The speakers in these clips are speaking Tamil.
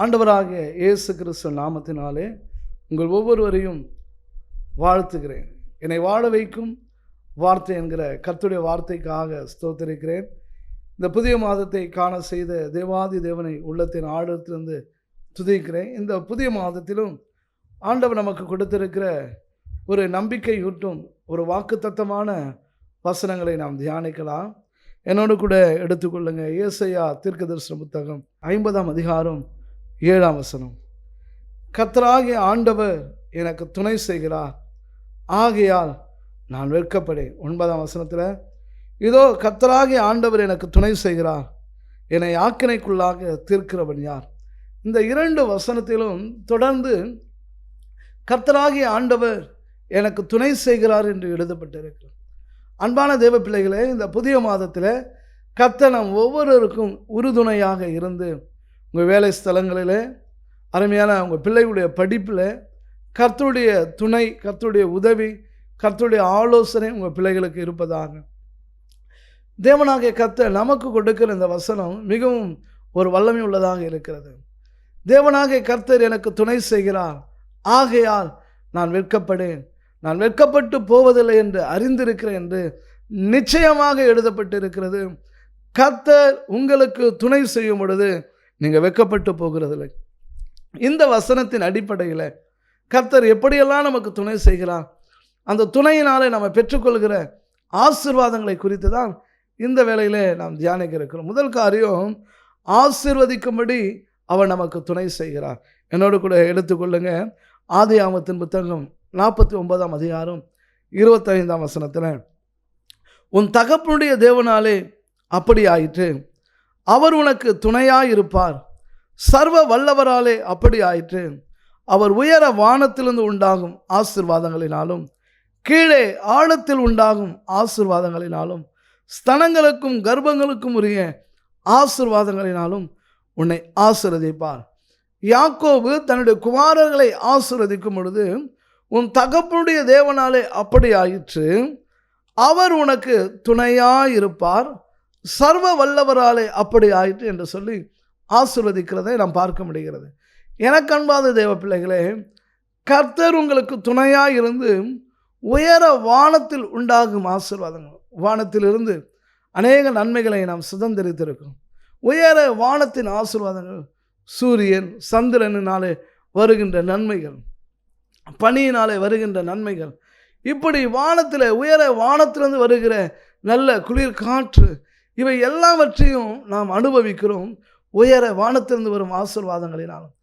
ஆண்டவராகிய இயேசு கிறிஸ்து நாமத்தினாலே உங்கள் ஒவ்வொருவரையும் வாழ்த்துகிறேன். என்னை வாழ வைக்கும் வார்த்தை என்கிற கர்த்தருடைய வார்த்தைக்காக ஸ்தோத்திரிக்கிறேன். இந்த புதிய மாதத்தை காண செய்த தேவாதி தேவனை உள்ளத்தின் ஆழத்திலிருந்து துதிக்கிறேன். இந்த புதிய மாதத்திலும் ஆண்டவர் நமக்கு கொடுத்திருக்கிற ஒரு நம்பிக்கையூட்டும் ஒரு வாக்குத்தத்தமான வசனங்களை நாம் தியானிக்கலாம். என்னோடு கூட எடுத்துக்கொள்ளுங்க. ஏசாயா தீர்க்கதரிசன புத்தகம் 50ஆம் அதிகாரம் 7ஆம் வசனம். கர்த்தராகிய ஆண்டவர் எனக்கு துணை செய்கிறார், ஆகையால் நான் வெட்கப்படேன். 9ஆம் வசனத்தில், இதோ கர்த்தராகிய ஆண்டவர் எனக்கு துணை செய்கிறார், என்னை ஆக்கினைக்குள்ளாக தீர்க்கிறவன் யார்? இந்த 2 வசனத்திலும் தொடர்ந்து கர்த்தராகிய ஆண்டவர் எனக்கு துணை செய்கிறார் என்று எழுதப்பட்டிருக்கிறது. அன்பான தேவ பிள்ளைகளே, இந்த புதிய மாதத்தில் கர்த்தர் நம் ஒவ்வொருவருக்கும் உறுதுணையாக இருந்து உங்கள் வேலை ஸ்தலங்களில், அருமையான உங்கள் பிள்ளைகளுடைய படிப்பில் கர்த்தருடைய துணை, கர்த்தருடைய உதவி, கர்த்தருடைய ஆலோசனை உங்கள் பிள்ளைகளுக்கு இருப்பதாக. தேவனாகிய கர்த்தர் நமக்கு கொடுக்கிற இந்த வசனம் மிகவும் ஒரு வல்லமை உள்ளதாக இருக்கிறது. தேவனாகிய கர்த்தர் எனக்கு துணை செய்கிறார், ஆகையால் நான் வெட்கப்படேன், நான் வெட்கப்பட்டு போவதில்லை என்று அறிந்திருக்கிறேன் என்று நிச்சயமாக எழுதப்பட்டிருக்கிறது. கர்த்தர் உங்களுக்கு துணை செய்யும் பொழுது நீங்கள் வெட்கப்பட்டு போகிறதில்லை. இந்த வசனத்தின் அடிப்படையில் கர்த்தர் எப்படியெல்லாம் நமக்கு துணை செய்கிறார், அந்த துணையினாலே நம்ம பெற்றுக்கொள்கிற ஆசீர்வாதங்களை குறித்து தான் இந்த வேளையிலே நாம் தியானிக்க இருக்கிறோம். முதல் காரியம், ஆசீர்வதிக்கும்படி அவர் நமக்கு துணை செய்கிறார். என்னோடு கூட எடுத்துக்கொள்ளுங்க. ஆதியாகமத்தின் புத்தகம் 49ஆம் அதிகாரம் 25ஆம் வசனத்தில், உன் தகப்பனுடைய தேவனாலே அப்படி ஆயிற்று, அவர் உனக்கு துணையாயிருப்பார், சர்வ வல்லவராலே அப்படி ஆயிற்று, அவர் உயர வானத்திலிருந்து உண்டாகும் ஆசீர்வாதங்களினாலும் கீழே ஆழத்தில் உண்டாகும் ஆசீர்வாதங்களினாலும் ஸ்தனங்களுக்கும் கர்ப்பங்களுக்கும் உரிய ஆசீர்வாதங்களினாலும் உன்னை ஆசீர்வதிப்பார். யாக்கோபு தன்னுடைய குமாரர்களை ஆசீர்வதிக்கும் பொழுது, உன் தகப்பனுடைய தேவனாலே அப்படி ஆயிற்று, அவர் உனக்கு துணையாயிருப்பார், சர்வ வல்லவராலே அப்படி ஆயிற்று என்று சொல்லி ஆசீர்வதிக்கிறதை நாம் பார்க்க முடிகிறது. எனக்கு அன்பாத தேவ பிள்ளைகளே, கர்த்தர் உங்களுக்கு துணையாக இருந்து உயர வானத்தில் உண்டாகும் ஆசீர்வாதங்கள், வானத்திலிருந்து அநேக நன்மைகளை நாம் சுதந்திரித்திருக்கிறோம். உயர வானத்தின் ஆசீர்வாதங்கள், சூரியன் சந்திரனினாலே வருகின்ற நன்மைகள், பனியினாலே வருகின்ற நன்மைகள், இப்படி வானத்தில் உயர வானத்திலிருந்து வருகிற நல்ல குளிர் காற்று, இவை எல்லாவற்றையும் நாம் அனுபவிக்கிறோம். உயர வானத்திலிருந்து வரும் ஆசீர்வாதங்களினாலும்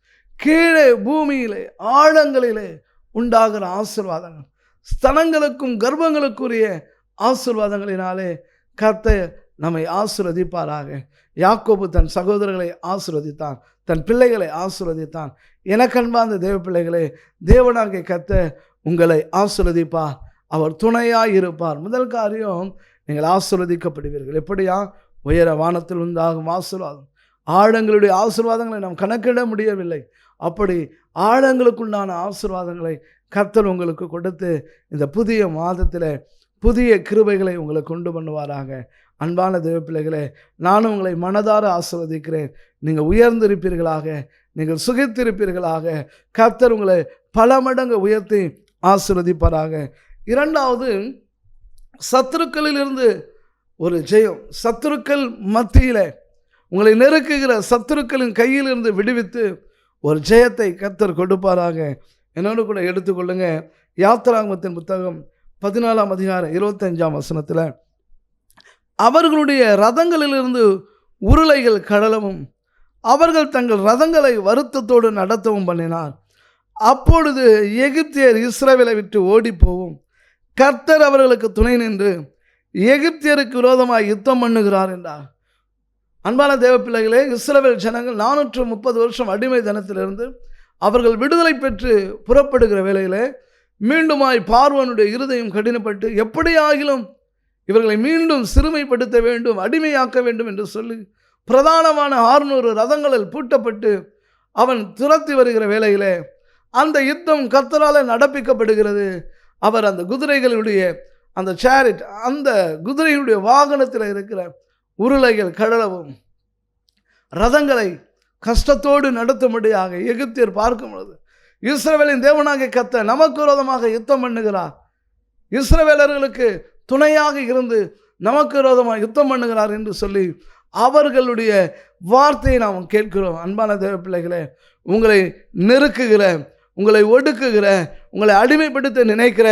கீழே பூமியிலே ஆழங்களிலே உண்டாகிற ஆசீர்வாதங்கள், ஸ்தனங்களுக்கும் கர்ப்பங்களுக்குரிய ஆசீர்வாதங்களினாலே கர்த்தர் நம்மை ஆசீர்வதிப்பாராக. யாக்கோபு தன் சகோதரர்களை ஆசீர்வதித்தான், தன் பிள்ளைகளை ஆசீர்வதித்தான். எனக்கன்பார்ந்த தேவ பிள்ளைகளே, தேவனாகிய கர்த்தர் உங்களை ஆசீர்வதிப்பார், அவர் துணையாய் இருப்பார். முதல் காரியம், நீங்கள் ஆசீர்வதிக்கப்படுவீர்கள். எப்படியா? உயர வானத்தில் உண்டாகும் ஆசீர்வாதம். ஆழங்களுடைய ஆசீர்வாதங்களை நாம் கணக்கிட முடியவில்லை. அப்படி ஆழங்களுக்குண்டான ஆசீர்வாதங்களை கர்த்தர் உங்களுக்கு கொடுத்து இந்த புதிய மாதத்தில் புதிய கிருபைகளை உங்களுக்கு கொண்டு பண்ணுவாராக. அன்பான தேவ பிள்ளைகளே, நானும் உங்களை மனதார ஆசீர்வதிக்கிறேன். நீங்கள் உயர்ந்திருப்பீர்களாக, நீங்கள் சுகித்திருப்பீர்களாக. கர்த்தர் உங்களை பல மடங்கு உயர்த்தி ஆசீர்வதிப்பாராக. இரண்டாவது, சத்துருக்களிலிருந்து ஒரு ஜெயம். சத்துருக்கள் மத்தியில் உங்களை நெருக்குகிற சத்துருக்களின் கையிலிருந்து விடுவித்து ஒரு ஜெயத்தை கர்த்தர் கொடுப்பாராக. என்னோடு கூட எடுத்துக்கொள்ளுங்க. யாத்திராகமத்தின் புத்தகம் 14ஆம் அதிகாரம் 25ஆம் வசனத்தில், அவர்களுடைய ரதங்களிலிருந்து உருளைகள் கடலவும் அவர்கள் தங்கள் ரதங்களை வருத்தத்தோடு நடத்தவும் பண்ணினார். அப்பொழுது எகிப்தியர் இஸ்ரவேலை விட்டு ஓடிப்போவும், கர்த்தர் அவர்களுக்கு துணை நின்று எகிப்தியருக்கு விரோதமாக யுத்தம் பண்ணுகிறார் என்றார். அன்பான தேவ பிள்ளைகளே, இஸ்ரவேல் ஜனங்கள் 430 வருஷம் அடிமை தனத்திலிருந்து அவர்கள் விடுதலை பெற்று புறப்படுகிற வேளையிலே மீண்டுமாய் பார்வோனுடைய இருதயம் கடினப்பட்டு, எப்படியாகிலும் இவர்களை மீண்டும் சிறுமைப்படுத்த வேண்டும், அடிமையாக்க வேண்டும் என்று சொல்லி பிரதானமான 600 ரதங்களில் பூட்டப்பட்டு அவன் துரத்தி வருகிற வேளையிலே அந்த யுத்தம் கர்த்தரால் நடப்பிக்கப்படுகிறது. அவர் அந்த குதிரைகளுடைய அந்த சேரிட், அந்த குதிரையுடைய வாகனத்தில் இருக்கிற உருளைகள் கடலவும் ரதங்களை கஷ்டத்தோடு நடத்தும்படியாக எகிப்தியர் பார்க்கும் பொழுது இஸ்ரவேலின் தேவனாகிய கர்த்தர் நமக்கு விரோதமாக யுத்தம் பண்ணுகிறார், இஸ்ரவேலர்களுக்கு துணையாக இருந்து நமக்கு விரோதமாக யுத்தம் பண்ணுகிறார் என்று சொல்லி அவர்களுடைய வார்த்தையை நாம் கேட்கிறோம். அன்பான தேவ பிள்ளைகளே, உங்களை நெருக்குகிற, உங்களை ஒடுக்குகிற, உங்களை அடிமைப்படுத்த நினைக்கிற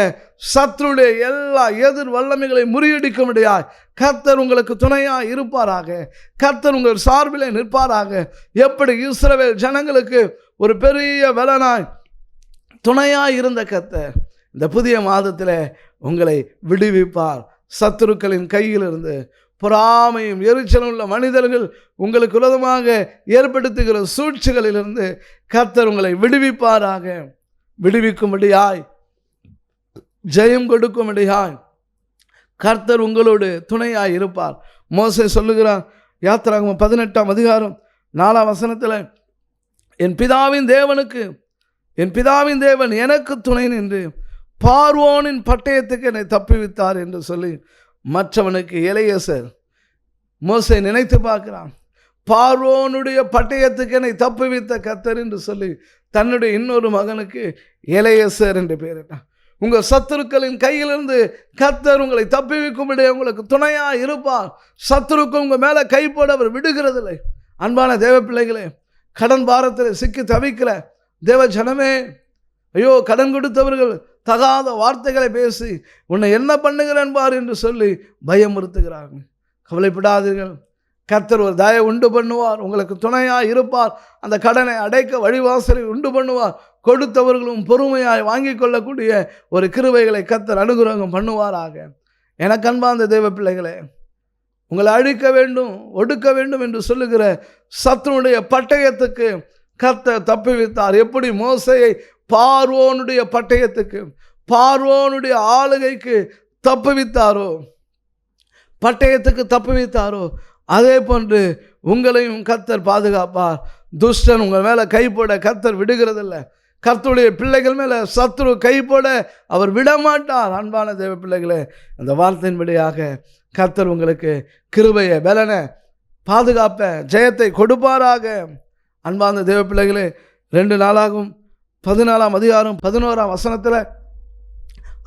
சத்துருடைய எல்லா எதிர் வல்லமைகளை முறியடிக்கும்படியாய் கர்த்தர் உங்களுக்கு துணையாக இருப்பாராக. கர்த்தர் உங்கள் சார்பிலே நிற்பாராக. எப்படி இஸ்ரவேல் ஜனங்களுக்கு ஒரு பெரிய பலனாய் துணையாக இருந்த கர்த்தர் இந்த புதிய மாதத்தில் உங்களை விடுவிப்பார். சத்துருக்களின் கையிலிருந்து, பொறாமையும் எரிச்சலும் உள்ள மனிதர்கள் உங்களுக்கு விரோதமாக ஏற்படுத்துகிற சூழ்ச்சிகளிலிருந்து கர்த்தர் உங்களை விடுவிப்பாராக. விடுவிக்கும்படியாய், ஜெயம் கொடுக்கும்படியாய் கர்த்தர் உங்களோடு துணையாய் இருப்பார். மோசே சொல்லுகிறார், யாத்திராகமம் 18ஆம் அதிகாரம் 4ஆம் வசனத்தில், என் பிதாவின் தேவன் எனக்கு துணை நின்று பார்வோனின் பட்டயத்துக்கு என்னை தப்புவித்தார் என்று சொல்லி மற்றவனுக்கு எலெயாசார் மோசே நினைத்து பார்க்கிறான். பார்வோனுடைய பட்டயத்துக்கு என்னை தப்புவித்த கர்த்தர் என்று சொல்லி தன்னுடைய இன்னொரு மகனுக்கு எலெயாசார் என்று பெயரிட்டான். உங்கள் சத்துருக்களின் கையிலிருந்து கர்த்தர் உங்களை தப்புவிக்கும்படி உங்களுக்கு துணையாக இருப்பார். சத்துருக்கு உங்கள் மேலே கை போட அவர் விடுகிறதில்லை. அன்பான தேவ பிள்ளைகளே, கடன் பாரத்தில் சிக்கி தவிக்கிற தேவ ஜனமே, ஐயோ கடன் கொடுத்தவர்கள் தகாத வார்த்தைகளை பேசி உன்னை என்ன பண்ணுகிறேன் பார் என்று சொல்லி பயமுறுத்துகிறார்கள். கவலைப்படாதீர்கள், கர்த்தர் ஒரு தயவு உண்டு பண்ணுவார், உங்களுக்கு துணையாக இருப்பார். அந்த கடனை அடைக்க வழிவாசலை உண்டு பண்ணுவார். கொடுத்தவர்களும் பொறுமையாய் வாங்கி கொள்ளக்கூடிய ஒரு கிருபைகளை கர்த்தர் அனுகிரகம் பண்ணுவாராக. எனக்கு அன்பார்ந்த தேவ பிள்ளைகளே, உங்களை அழிக்க வேண்டும், ஒடுக்க வேண்டும் என்று சொல்லுகிற சத்துருடைய பட்டயத்துக்கு கர்த்தர் தப்புவித்தார். எப்படி மோசேயை பார்வோனுடைய பட்டயத்துக்கு, பார்வோனுடைய ஆளுகைக்கு தப்புவித்தாரோ, பட்டயத்துக்கு தப்புவித்தாரோ, அதே போன்று உங்களையும் கர்த்தர் பாதுகாப்பார். துஷ்டன் உங்கள் மேலே கை போட கர்த்தர் விடுகிறதில்லை. கர்த்தருடைய பிள்ளைகள் மேலே சத்துரு கை போட அவர் விடமாட்டார். அன்பான தேவ பிள்ளைகளே, அந்த வார்த்தையின்படியாக கர்த்தர் உங்களுக்கு கிருபையை, பலனை, பாதுகாப்ப, ஜெயத்தை கொடுப்பாராக. அன்பான தேவ பிள்ளைகளே, 2 நாளாகும் 14ஆம் அதிகாரம் 11ஆம் வசனத்தில்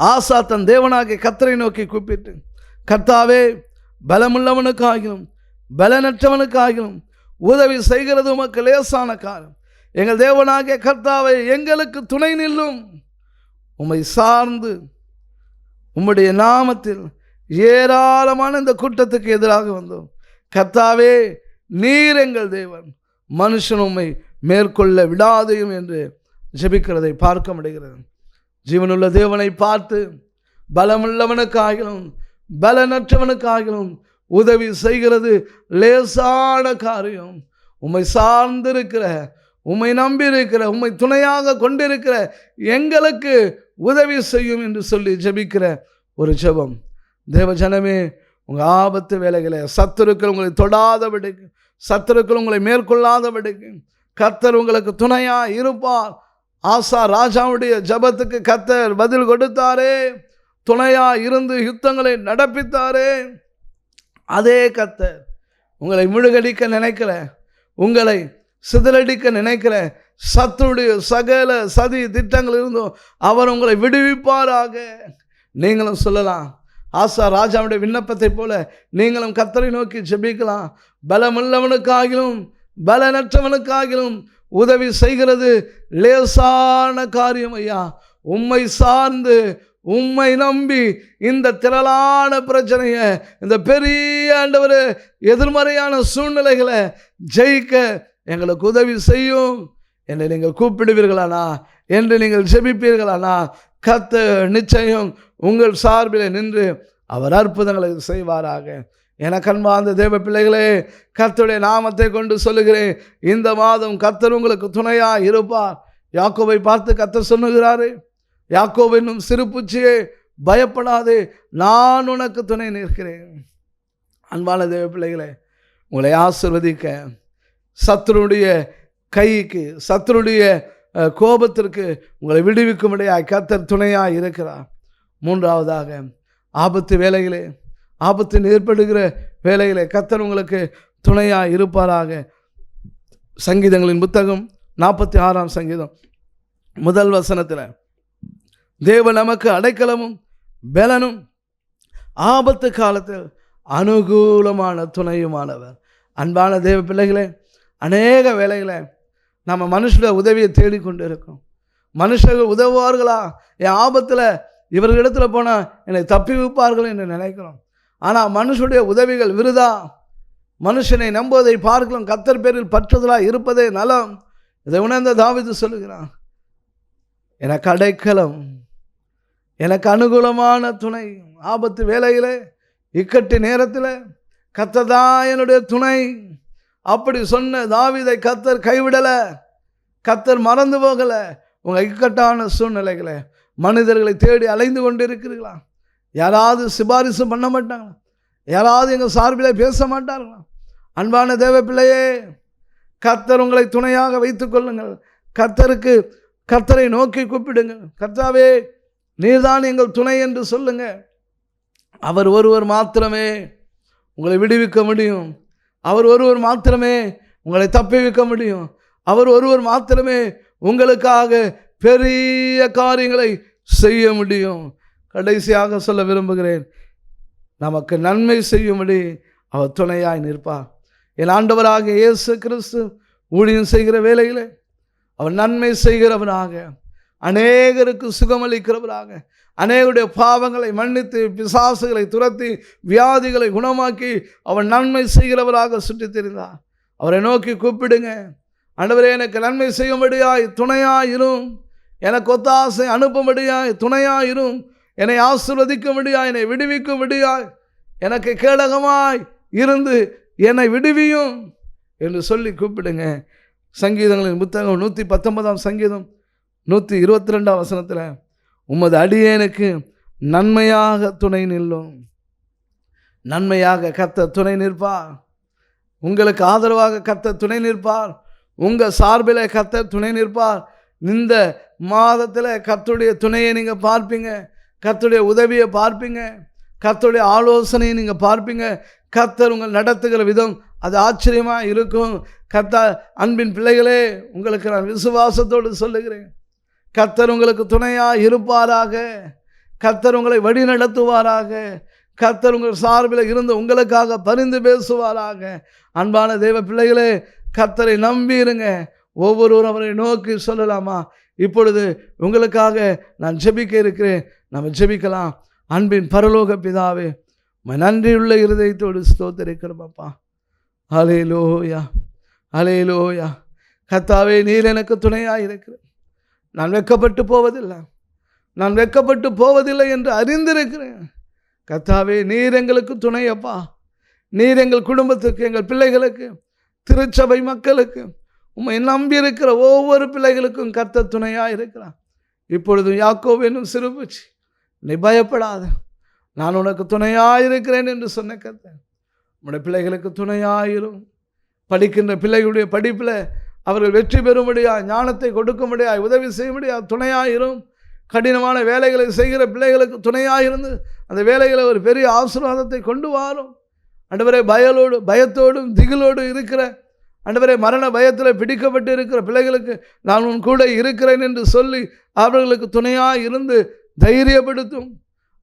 ஆசா தன் தேவனாகிய கர்த்தரை நோக்கி கூப்பிட்டு, கர்த்தாவே, பலமுள்ளவனுக்காகிலும் பலனற்றவனுக்காகிலும் உதவி செய்கிறது உமக்கு லேசான காரியம். எங்கள் தேவனாகிய கர்த்தாவை, எங்களுக்கு துணை நில்லும். உம்மை சார்ந்து உம்முடைய நாமத்தில் ஏராளமான இந்த கூட்டத்துக்கு எதிராக வந்தோம். கர்த்தாவே, நீர் எங்கள் தேவன், மனுஷன் உம்மை மேற்கொள்ள விடாதையும் என்று ஜெபிக்கிறதை பார்க்க முடிகிறது. ஜீவனுள்ள தேவனை பார்த்து பலமுள்ளவனுக்காகிலும் பலனற்றவனுக்காகிலும் உதவி செய்கிறது லேசான காரியம். உம்மை சார்ந்திருக்கிற, உம்மை நம்பியிருக்கிற, உம்மை துணையாக கொண்டிருக்கிற எங்களுக்கு உதவி செய்யும் என்று சொல்லி ஜெபிக்கிற ஒரு ஜெபம். தேவ ஜனமே, உங்கள் ஆபத்து வேலைகளை சத்துருக்கள் உங்களை தொடாதபடிக்கு, சத்துருக்கள் உங்களை மேற்கொள்ளாதபடிக்கு கர்த்தர் உங்களுக்கு துணையாக இருப்பார். ஆசா ராஜாவுடைய ஜபத்துக்கு கர்த்தர் பதில் கொடுத்தாரே, துணையாக இருந்து யுத்தங்களை நடப்பித்தாரே, அதே கர்த்தர் உங்களை முழுகடிக்க நினைக்கிற, உங்களை சிதறடிக்க நினைக்கிற சத்துருடைய சகல சதி திட்டங்கள் இருந்தும் அவர் உங்களை விடுவிப்பாராக. நீங்களும் சொல்லலாம், ஆசா ராஜாவுடைய விண்ணப்பத்தை போல நீங்களும் கர்த்தரை நோக்கி ஜெபிக்கலாம். பலமுள்ளவனுக்காகிலும் பலனற்றவனுக்காகிலும் உதவி செய்கிறது லேசான காரியம் ஐயா. உம்மை சார்ந்து, உம்மை நம்பி இந்த திரளான பிரச்சனையை, இந்த பெரிய ஆண்டவர் எதிர்மறையான சூழ்நிலைகளை ஜெயிக்க எங்களுக்கு உதவி செய்யும் என்று நீங்கள் கூப்பிடுவீர்களானா, என்று நீங்கள் ஜெபிப்பீர்களானா, கர்த்தர் நிச்சயம் உங்கள் சார்பில் நின்று அவர் அற்புதங்களை செய்வாராக. எனக்கு அன்பார்ந்த தேவ பிள்ளைகளே, கர்த்தருடைய நாமத்தை கொண்டு சொல்லுகிறேன், இந்த மாதம் கர்த்தர் உங்களுக்கு துணையாக இருப்பார். யாக்கோபை பார்த்து கர்த்தர் சொல்லுகிறாரு, யாக்கோபு என்னும் சிறு பூச்சியே பயப்படாதே, நான் உனக்கு துணை நிற்கிறேன். அன்பான தேவ பிள்ளைகளே, உங்களை ஆசீர்வதிக்க, சத்துருடைய கைக்கு, சத்துருடைய கோபத்திற்கு உங்களை விடுவிக்கும்படியாய் கர்த்தர் துணையாக இருக்கிறார். 3ஆவதாக, ஆபத்து வேலைகளே, ஆபத்து ஏற்படுகிற வேலைகளை கர்த்தர் உங்களுக்கு துணையாக இருப்பாராக. சங்கீதங்களின் புத்தகம் 46ஆம் சங்கீதம் முதல் வசனத்தில், தேவன் நமக்கு அடைக்கலமும் பலனும் ஆபத்து காலத்தில் அனுகூலமான துணையுமானவர். அன்பான தேவ பிள்ளைகளே, அநேக வேளைகளை நம்ம மனுஷனுடைய உதவியை தேடிக்கொண்டு இருக்கோம். மனுஷர்கள் உதவுவார்களா, என் ஆபத்தில் இவர்களிடத்தில் போனால் என்னை தப்பி வைப்பார்கள் என்று நினைக்கிறோம். ஆனால் மனுஷனுடைய உதவிகள் விருதா. மனுஷனை நம்புவதை பார்க்கலாம் கர்த்தர் பேரில் பற்றுதலாக இருப்பதே நலம். இதை உணர்ந்த தாவீது சொல்லுகிறான், எனக்கு அடைக்கலம், எனக்கு அனுகூலமான துணை. ஆபத்து வேளையிலே, இக்கட்டு நேரத்தில் கர்த்தர் தான் என்னுடைய துணை. அப்படி சொன்ன தாவீதை கர்த்தர் கைவிடலை, கர்த்தர் மறந்து போகலை. உங்கள் இக்கட்டான சூழ்நிலைகளை மனிதர்களை தேடி அலைந்து கொண்டு இருக்கிறீர்களா? யாராவது சிபாரிசு பண்ண மாட்டாங்களா? யாராவது எங்கள் சார்பில் பேச மாட்டார்களா? அன்பான தேவ பிள்ளையே, கர்த்தர் உங்களை துணையாக வைத்துக் கொள்ளுங்கள். கர்த்தரை நோக்கி கூப்பிடுங்கள். கர்த்தாவே, நீர்தான் எங்கள் துணை என்று சொல்லுங்க. அவர் ஒருவர் மாத்திரமே உங்களை விடுவிக்க முடியும். அவர் ஒருவர் மாத்திரமே உங்களை தப்பிவிக்க முடியும். அவர் ஒருவர் மாத்திரமே உங்களுக்காக பெரிய காரியங்களை செய்ய முடியும். கடைசியாக சொல்ல விரும்புகிறேன், நமக்கு நன்மை செய்யும்படி அவர் துணையாய் நிற்பார். என் ஆண்டவராக இயேசு கிறிஸ்து ஊழியம் செய்கிற வேளையில் அவர் நன்மை செய்கிறவராக, அநேகருக்கு சுகமளிக்கிறவராக, அநேகருடைய பாவங்களை மன்னித்து பிசாசுகளை துரத்தி வியாதிகளை குணமாக்கி அவர் நன்மை செய்கிறவராக சுற்றித் திரிந்தார். அவரை நோக்கி கூப்பிடுங்க. ஆண்டவரே, எனக்கு நன்மை செய்யும்படியாய் துணையாயிரும், எனக்கு ஒத்தாசை அனுப்பும்படியாய் துணையாயிரும், என்னை ஆசீர்வதிக்கும்படியாய், என்னை விடுவிக்கும்படியாய், எனக்கு கேடகமாய் இருந்து என்னை விடுவியும் என்று சொல்லி கூப்பிடுங்க. சங்கீதங்களின் புத்தகம் 119ஆம் சங்கீதம் 122ஆம் வசனத்தில், உமது அடியேனுக்கு நன்மையாக துணை நில்லும். நன்மையாக கர்த்தர் துணை நிற்பார். உங்களுக்கு ஆதரவாக கர்த்தர் துணை நிற்பார். உங்கள் சார்பில் கர்த்தர் துணை நிற்பார். இந்த மாதத்தில் கர்த்தருடைய துணையை நீங்கள் பார்ப்பீங்க, கர்த்தருடைய உதவியை பார்ப்பீங்க, கர்த்தருடைய ஆலோசனையை நீங்கள் பார்ப்பீங்க. கர்த்தர் உங்கள் நடத்துகிற விதம் அது ஆச்சரியமாக இருக்கும். கர்த்தர், அன்பின் பிள்ளைகளே, உங்களுக்கு நான் விசுவாசத்தோடு சொல்லுகிறேன், கர்த்தர் உங்களுக்கு துணையாக இருப்பாராக. கர்த்தர் உங்களை வழி நடத்துவாராக. கர்த்தர் உங்கள் சார்பில் இருந்து உங்களுக்காக பரிந்து பேசுவாராக. அன்பான தேவ பிள்ளைகளே, கர்த்தரை நம்பி இருங்க. ஒவ்வொருவரும் அவரை நோக்கி சொல்லலாமா? இப்பொழுது உங்களுக்காக நான் ஜெபிக்க இருக்கிறேன். நம்ம ஜெபிக்கலாம். அன்பின் பரலோக பிதாவே, நன்றியுள்ள இருதயத்தோடு ஸ்தோத்திரிக்கிறோம் அப்பா. ஹல்லேலூயா, ஹல்லேலூயா. கர்த்தாவே, நீர் எனக்கு துணையாக இருக்கிறேன். நான் வெட்கப்பட்டு போவதில்லை, நான் வெட்கப்பட்டு போவதில்லை என்று அறிந்திருக்கிறேன். கர்த்தாவே, நீர் எங்களுக்கு துணையப்பா. நீர் எங்கள் குடும்பத்துக்கு, எங்கள் பிள்ளைகளுக்கு, திருச்சபை மக்களுக்கு, உம்மை நம்பி இருக்கிற ஒவ்வொரு பிள்ளைகளுக்கும் கர்த்தர் துணையாக இருக்கிறார். இப்பொழுது யாக்கோபு என்னும் சிறுபூச்சி, நீ பயப்படாத, நான் உனக்கு துணையாக இருக்கிறேன் என்று சொன்ன கர்த்தர் உம்முடைய பிள்ளைகளுக்கு துணையாயிரும். படிக்கின்ற பிள்ளைகளுடைய படிப்பில் அவர்கள் வெற்றி பெறும்படியாக, ஞானத்தை கொடுக்கும்படியாக, உதவி செய்யும்படியாக துணையாயிரும். கடினமான வேலைகளை செய்கிற பிள்ளைகளுக்கு துணையாயிருந்து அந்த வேலைகளை ஒரு பெரிய ஆசீர்வாதத்தை கொண்டு வாரும். ஆண்டவரே, பயத்தோடும் திகிலோடு இருக்கிற, ஆண்டவரே, மரண பயத்தில் பிடிக்கப்பட்டு இருக்கிற பிள்ளைகளுக்கு நான் உன் கூட இருக்கிறேன் என்று சொல்லி அவர்களுக்கு துணையாக இருந்து தைரியப்படுத்தும்.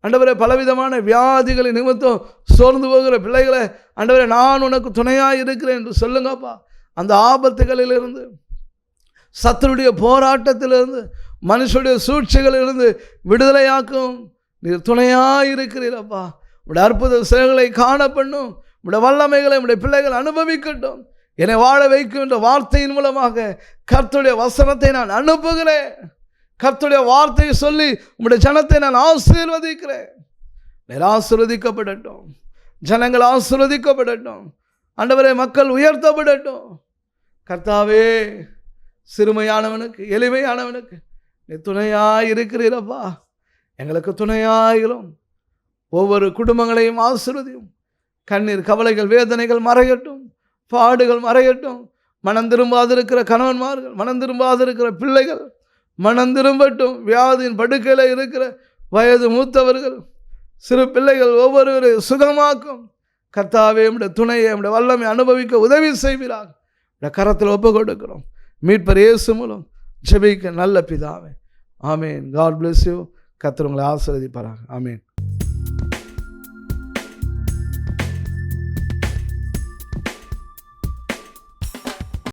ஆண்டவரே, பலவிதமான வியாதிகளின் நிமித்தம் சோர்ந்து போகிற பிள்ளைகளை, ஆண்டவரே, நான் உனக்கு துணையாக இருக்கிறேன் என்று சொல்லுங்கப்பா. அந்த ஆபத்துகளிலிருந்து, சத்துருடைய போராட்டத்திலிருந்து, மனுஷனுடைய சூழ்ச்சிகளிலிருந்து விடுதலையாக்கும். நீர் துணையாக இருக்கிறீரப்பா. உடைய அற்புத செயல்களை காண பண்ணும். உடைய வல்லமைகளை உடைய பிள்ளைகள் அனுபவிக்கட்டும். என்னை வாழ வைக்கும் என்ற வார்த்தையின் மூலமாக கர்த்தருடைய வசனத்தை நான் அனுப்புகிறேன். கர்த்தருடைய வார்த்தையை சொல்லி உடைய ஜனத்தை நான் ஆசீர்வதிக்கிறேன். நீர் ஆசீர்வதிக்கப்படட்டும், ஜனங்கள் ஆசீர்வதிக்கப்படட்டும். ஆண்டவரே, மக்கள் உயர்த்தப்படட்டும். கர்த்தாவே, சிறுமையானவனுக்கு, எளிமையானவனுக்கு நீ துணையாய் இருக்கிறீரப்பா. எங்களுக்கு துணையாயிரும். ஒவ்வொரு குடும்பங்களையும் ஆசீர்வதியும். கண்ணீர், கவலைகள், வேதனைகள் மறையட்டும், பாடுகள் மறையட்டும். மனம் திரும்பாதிருக்கிற கணவன்மார்கள், மனம் திரும்பாதிருக்கிற பிள்ளைகள் மனம் திரும்பட்டும். வியாதியின் படுக்கையில் இருக்கிற வயது மூத்தவர்கள், சிறு பிள்ளைகள் ஒவ்வொருவரையும் சுகமாக்கும். கர்த்தாவே, உம்முடைய துணையை, உம்முடைய வல்லமை அனுபவிக்க உதவி செய்வீராக. இந்த கரத்தில் ஒப்பு கொடுக்கிறோம். மீட்பர் இயேசு மூலம் ஜெபிக்க நல்ல பிதாவே, ஆமேன். God bless you. கர்த்தர் உங்களை ஆசீர்வதிப்பாராக. ஆமேன்.